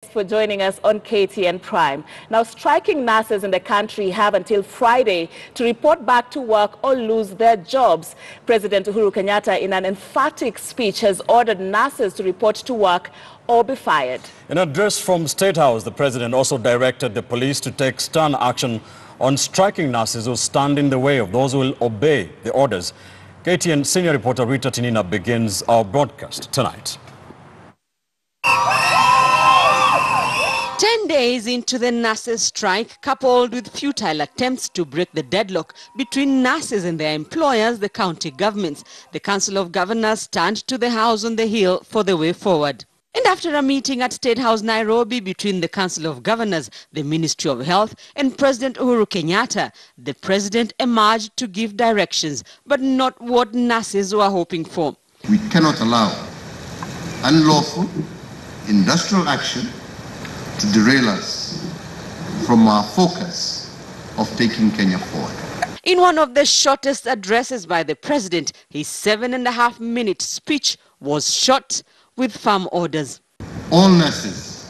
for joining us on KTN Prime. Now, striking nurses in the country have until Friday to report back to work or lose their jobs. President Uhuru Kenyatta, in an emphatic speech, has ordered nurses to report to work or be fired. In an address from State House, the president also directed the police to take stern action on striking nurses who stand in the way of those who will obey the orders. KTN senior reporter Rita Tinina begins our broadcast tonight. 10 days into the nurses' strike, coupled with futile attempts to break the deadlock between nurses and their employers, the county governments, the Council of Governors turned to the House on the Hill for the way forward. And after a meeting at State House, Nairobi, between the Council of Governors, the Ministry of Health, and President Uhuru Kenyatta, the president emerged to give directions, but not what nurses were hoping for. We cannot allow unlawful industrial action to derail us from our focus of taking Kenya forward. In one of the shortest addresses by the president, his 7.5-minute speech was short with firm orders. All nurses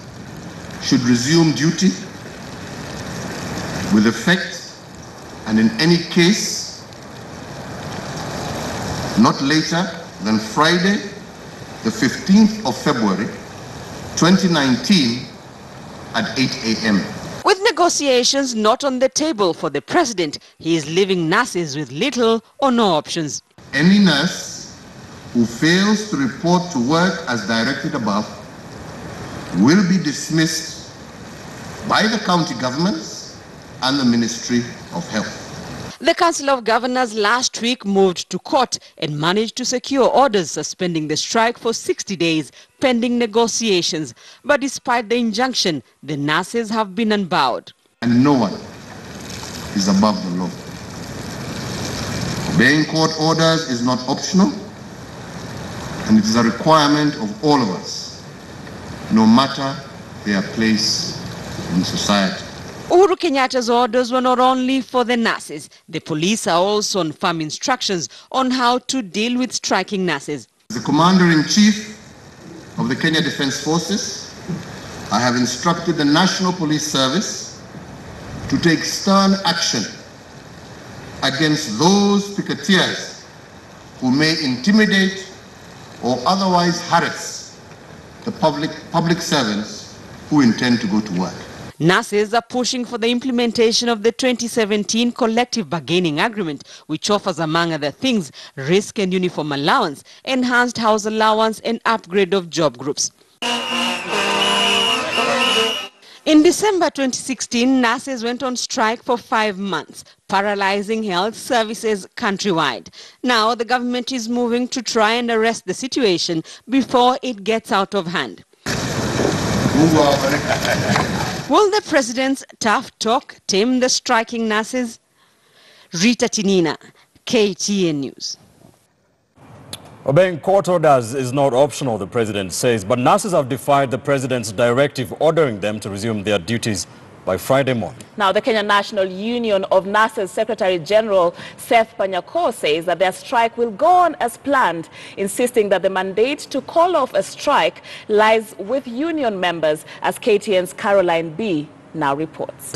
should resume duty with effect, and in any case, not later than Friday, the 15th of February, 2019, at 8 a.m. With negotiations not on the table for the president, he is leaving nurses with little or no options. Any nurse who fails to report to work as directed above will be dismissed by the county governments and the Ministry of Health. The Council of Governors last week moved to court and managed to secure orders suspending the strike for 60 days pending negotiations. But despite the injunction, the nurses have been unbowed. And no one is above the law. Obeying court orders is not optional, and it is a requirement of all of us, no matter their place in society. Uhuru Kenyatta's orders were not only for the nurses. The police are also on firm instructions on how to deal with striking nurses. As the Commander-in-Chief of the Kenya Defence Forces, I have instructed the National Police Service to take stern action against those picketeers who may intimidate or otherwise harass the public servants who intend to go to work. Nurses are pushing for the implementation of the 2017 collective bargaining agreement, which offers, among other things, risk and uniform allowance, enhanced house allowance, and upgrade of job groups. In December 2016, nurses went on strike for 5 months, paralyzing health services countrywide. Now the government is moving to try and arrest the situation before it gets out of hand. Will the president's tough talk tame the striking nurses? Rita Tinina, KTN News. Obeying court orders is not optional, the president says, but nurses have defied the president's directive ordering them to resume their duties by Friday morning. Now, the Kenya National Union of Nurses Secretary General Seth Panyako says that their strike will go on as planned, insisting that the mandate to call off a strike lies with union members, as KTN's Caroline B. now reports.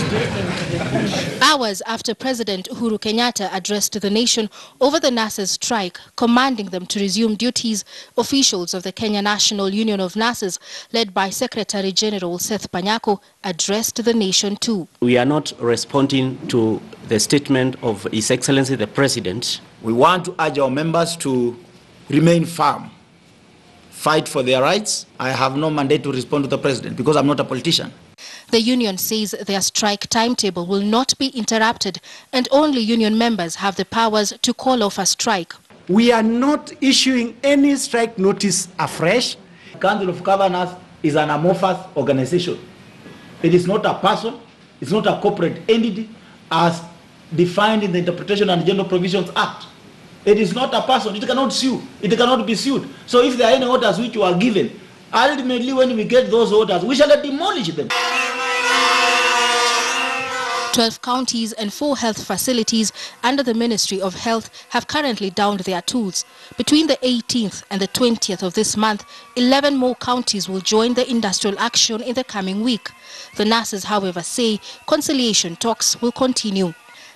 Hours after President Uhuru Kenyatta addressed the nation over the nurses' strike, commanding them to resume duties, officials of the Kenya National Union of Nurses, led by Secretary General Seth Panyako, addressed the nation too. We are not responding to the statement of His Excellency the President. We want to urge our members to remain firm, fight for their rights. I have no mandate to respond to the President because I'm not a politician. The union says their strike timetable will not be interrupted and only union members have the powers to call off a strike. We are not issuing any strike notice afresh. The Council of Governors is an amorphous organization. It is not a person, it's not a corporate entity as defined in the Interpretation and General Provisions Act. It is not a person, it cannot sue, it cannot be sued. So if there are any orders which you are given, ultimately when we get those orders, we shall demolish them. 12 counties and 4 health facilities under the Ministry of Health have currently downed their tools. Between the 18th and the 20th of this month, 11 more counties will join the industrial action in the coming week. The nurses, however, say conciliation talks will continue.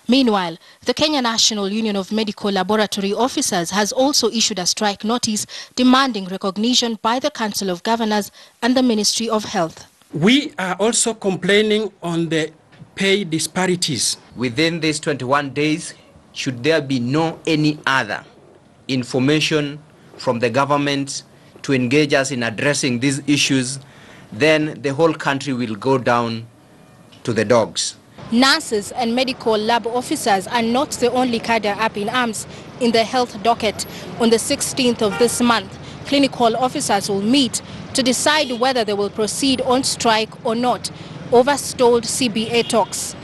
Meanwhile, the Kenya National Union of Medical Laboratory Officers has also issued a strike notice demanding recognition by the Council of Governors and the Ministry of Health. We are also complaining on the pay disparities. Within these 21 days, should there be no any other information from the government to engage us in addressing these issues, then the whole country will go down to the dogs. Nurses and medical lab officers are not the only cadre up in arms in the health docket. On the 16th of this month, clinical officers will meet to decide whether they will proceed on strike or not over stalled CBA talks.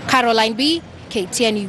Caroline B, KTN News.